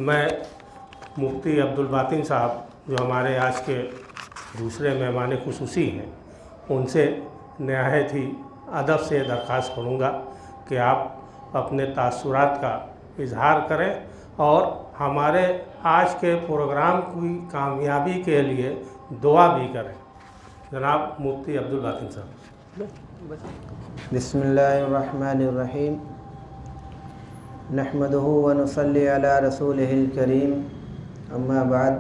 میں مفتی عبدالباطن صاحب جو ہمارے آج کے دوسرے مہمان خصوصی ہیں ان سے نہایت ہی ادب سے درخواست کروں گا کہ آپ اپنے تاثرات کا اظہار کریں اور ہمارے آج کے پروگرام کی کامیابی کے لیے دعا بھی کریں۔ جناب مفتی عبدالباطن صاحب۔ بسم اللہ الرحمن الرحیم، نحمدہ ونصلی علی رسولہ الکریم، اما بعد۔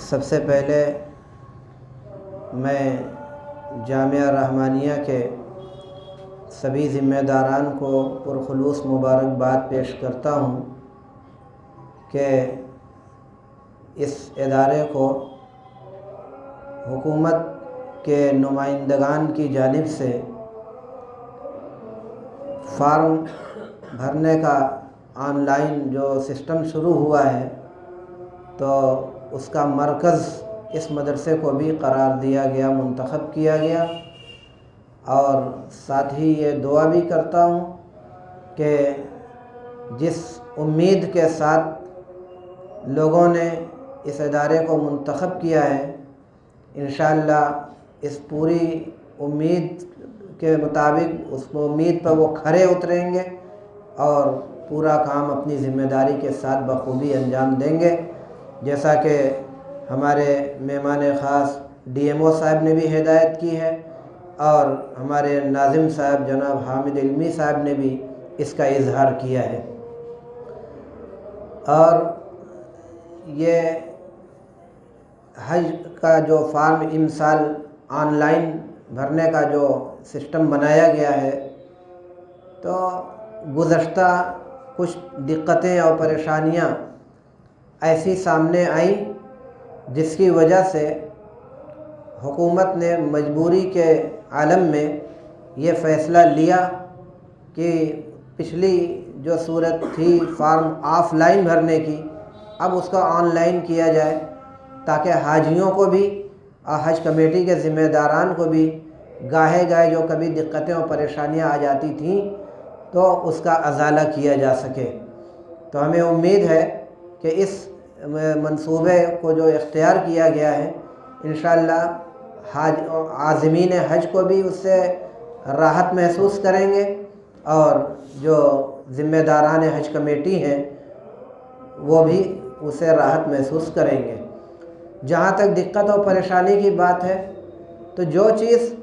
سب سے پہلے میں جامعہ رحمانیہ کے سبھی ذمہ داران کو پرخلوص مبارکباد پیش کرتا ہوں کہ اس ادارے کو حکومت کے نمائندگان کی جانب سے فارم بھرنے کا آن لائن جو سسٹم شروع ہوا ہے تو اس کا مرکز اس مدرسے کو بھی قرار دیا گیا، منتخب کیا گیا، اور ساتھ ہی یہ دعا بھی کرتا ہوں کہ جس امید کے ساتھ لوگوں نے اس ادارے کو منتخب کیا ہے، انشاءاللہ اس پوری امید کے مطابق اس کو امید پر وہ کھرے اتریں گے اور پورا کام اپنی ذمہ داری کے ساتھ بخوبی انجام دیں گے، جیسا کہ ہمارے مہمان خاص ڈی ایم او صاحب نے بھی ہدایت کی ہے اور ہمارے ناظم صاحب جناب حامد علمی صاحب نے بھی اس کا اظہار کیا ہے۔ اور یہ حج کا جو فارم امسال آن لائن بھرنے کا جو سسٹم بنایا گیا ہے، تو گزشتہ کچھ دقتیں اور پریشانیاں ایسی سامنے آئیں جس کی وجہ سے حکومت نے مجبوری کے عالم میں یہ فیصلہ لیا کہ پچھلی جو صورت تھی فارم آف لائن بھرنے کی، اب اس کا آن لائن کیا جائے تاکہ حاجیوں کو بھی اور حج کمیٹی کے ذمہ داران کو بھی گاہے گاہے جو کبھی دقتیں اور پریشانیاں آ جاتی تھیں تو اس کا ازالہ کیا جا سکے۔ تو ہمیں امید ہے کہ اس منصوبے کو جو اختیار کیا گیا ہے، انشاءاللہ عازمین حج کو بھی اس سے راحت محسوس کریں گے اور جو ذمہ داران حج کمیٹی ہیں وہ بھی اسے راحت محسوس کریں گے۔ جہاں تک دقت اور پریشانی کی بات ہے تو جو چیز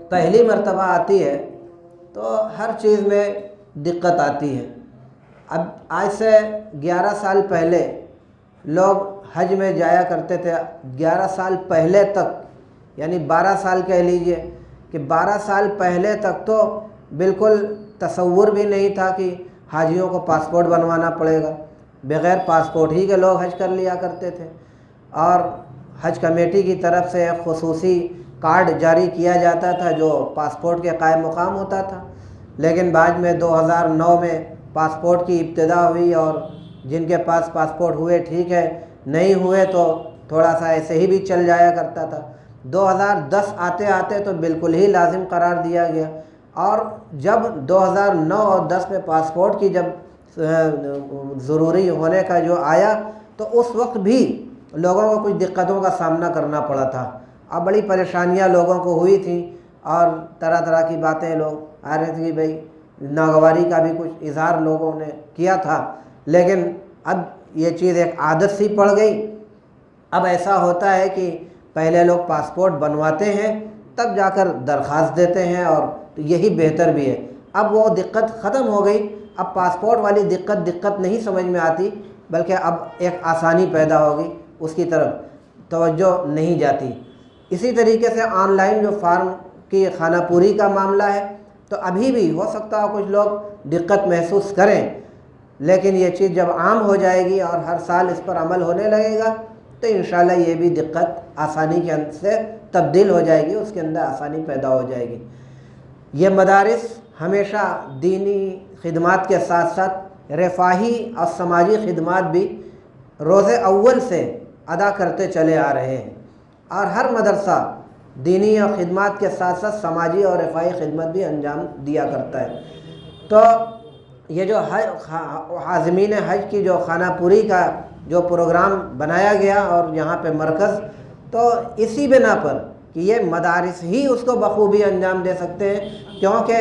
پہلی مرتبہ آتی ہے تو ہر چیز میں دقت آتی ہے۔ اب آج سے 11 سال پہلے لوگ حج میں جایا کرتے تھے، 11 سال پہلے تک، یعنی 12 سال کہہ لیجئے کہ 12 سال پہلے تک تو بالکل تصور بھی نہیں تھا کہ حاجیوں کو پاسپورٹ بنوانا پڑے گا، بغیر پاسپورٹ ہی کے لوگ حج کر لیا کرتے تھے، اور حج کمیٹی کی طرف سے ایک خصوصی کارڈ جاری کیا جاتا تھا جو پاسپورٹ کے قائم مقام ہوتا تھا۔ لیکن بعد میں 2009 میں پاسپورٹ کی ابتدا ہوئی اور جن کے پاس پاسپورٹ ہوئے ٹھیک ہے، نہیں ہوئے تو تھوڑا سا ایسے ہی بھی چل جایا کرتا تھا۔ 2010 آتے آتے تو بالکل ہی لازم قرار دیا گیا، اور جب 2009 اور 10 میں پاسپورٹ کی جب ضروری ہونے کا جو آیا تو اس وقت بھی لوگوں کو کچھ دقتوں کا سامنا کرنا پڑا تھا، اب بڑی پریشانیاں لوگوں کو ہوئی تھیں اور طرح طرح کی باتیں لوگ آ رہے تھے کہ بھئی ناگواری کا بھی کچھ اظہار لوگوں نے کیا تھا، لیکن اب یہ چیز ایک عادت سی پڑ گئی۔ اب ایسا ہوتا ہے کہ پہلے لوگ پاسپورٹ بنواتے ہیں تب جا کر درخواست دیتے ہیں، اور یہی بہتر بھی ہے۔ اب وہ دقت ختم ہو گئی، اب پاسپورٹ والی دقت نہیں سمجھ میں آتی، بلکہ اب ایک آسانی پیدا ہوگی، اس کی طرف توجہ نہیں جاتی۔ اسی طریقے سے آن لائن جو فارم کی خانہ پوری کا معاملہ ہے، تو ابھی بھی ہو سکتا ہے کچھ لوگ دقت محسوس کریں، لیکن یہ چیز جب عام ہو جائے گی اور ہر سال اس پر عمل ہونے لگے گا تو انشاءاللہ یہ بھی دقت آسانی کے اندر سے تبدیل ہو جائے گی، اس کے اندر آسانی پیدا ہو جائے گی۔ یہ مدارس ہمیشہ دینی خدمات کے ساتھ ساتھ رفاہی اور سماجی خدمات بھی روز اول سے ادا کرتے چلے آ رہے ہیں، اور ہر مدرسہ دینی اور خدمات کے ساتھ ساتھ سماجی اور رفاہی خدمت بھی انجام دیا کرتا ہے۔ تو یہ جو عازمین حج کی جو خانہ پوری کا جو پروگرام بنایا گیا اور یہاں پہ مرکز، تو اسی بنا پر کہ یہ مدارس ہی اس کو بخوبی انجام دے سکتے ہیں، کیونکہ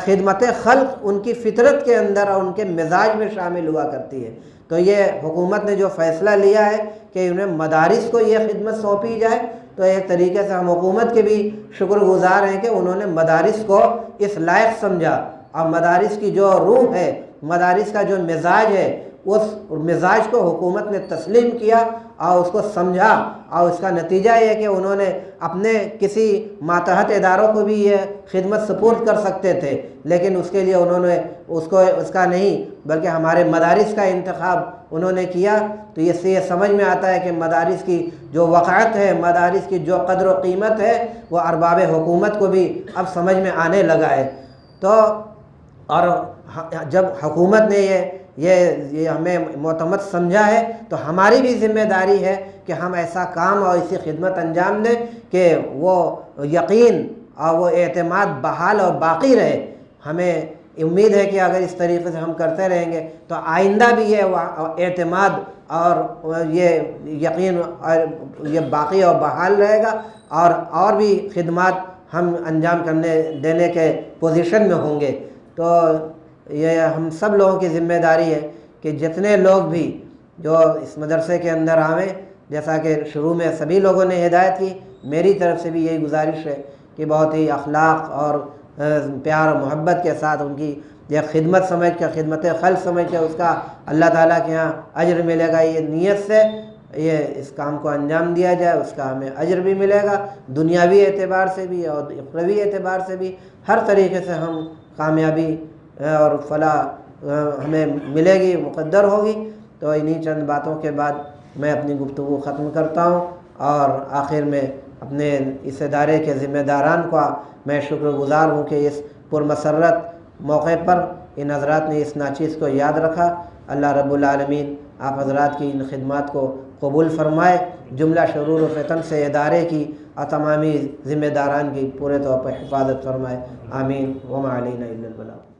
خدمت خلق ان کی فطرت کے اندر اور ان کے مزاج میں شامل ہوا کرتی ہے۔ تو یہ حکومت نے جو فیصلہ لیا ہے کہ انہیں مدارس کو یہ خدمت سونپی جائے، تو ایک طریقے سے ہم حکومت کے بھی شکر گزار ہیں کہ انہوں نے مدارس کو اس لائق سمجھا، اور مدارس کی جو روح ہے، مدارس کا جو مزاج ہے، اس مزاج کو حکومت نے تسلیم کیا اور اس کو سمجھا، اور اس کا نتیجہ یہ کہ انہوں نے اپنے کسی ماتحت اداروں کو بھی یہ خدمت سپرد کر سکتے تھے، لیکن اس کے لیے انہوں نے اس کا نہیں بلکہ ہمارے مدارس کا انتخاب انہوں نے کیا۔ تو اس سے یہ سمجھ میں آتا ہے کہ مدارس کی جو وقعت ہے، مدارس کی جو قدر و قیمت ہے، وہ ارباب حکومت کو بھی اب سمجھ میں آنے لگا ہے۔ تو اور جب حکومت نے یہ ہمیں معتمد سمجھا ہے، تو ہماری بھی ذمہ داری ہے کہ ہم ایسا کام اور ایسی خدمت انجام دیں کہ وہ یقین اور وہ اعتماد بحال اور باقی رہے۔ ہمیں امید ہے کہ اگر اس طریقے سے ہم کرتے رہیں گے تو آئندہ بھی یہ اعتماد اور یہ یقین اور یہ باقی اور بحال رہے گا، اور بھی خدمات ہم انجام دینے کے پوزیشن میں ہوں گے۔ تو یہ ہم سب لوگوں کی ذمہ داری ہے کہ جتنے لوگ بھی جو اس مدرسے کے اندر آویں، جیسا کہ شروع میں سبھی لوگوں نے ہدایت کی، میری طرف سے بھی یہی گزارش ہے کہ بہت ہی اخلاق اور پیار و محبت کے ساتھ ان کی یہ خدمت سمجھ کے، خدمت خلق سمجھ کے اس کا اللہ تعالیٰ کے یہاں اجر ملے گا، یہ نیت سے یہ اس کام کو انجام دیا جائے، اس کا ہمیں اجر بھی ملے گا، دنیاوی اعتبار سے بھی اور اخروی اعتبار سے بھی، ہر طریقے سے ہم کامیابی اور فلاح ہمیں ملے گی، مقدر ہوگی۔ تو انہی چند باتوں کے بعد میں اپنی گفتگو ختم کرتا ہوں، اور آخر میں اپنے اس ادارے کے ذمہ داران کا میں شکر گزار ہوں کہ اس پرمسرت موقع پر ان حضرات نے اس ناچیز کو یاد رکھا۔ اللہ رب العالمین آپ حضرات کی ان خدمات کو قبول فرمائے، جملہ شرور و فتن سے ادارے کی اور تمامی ذمہ داران کی پورے طور پر حفاظت فرمائے، آمین۔ وما علینا الا البلاغ۔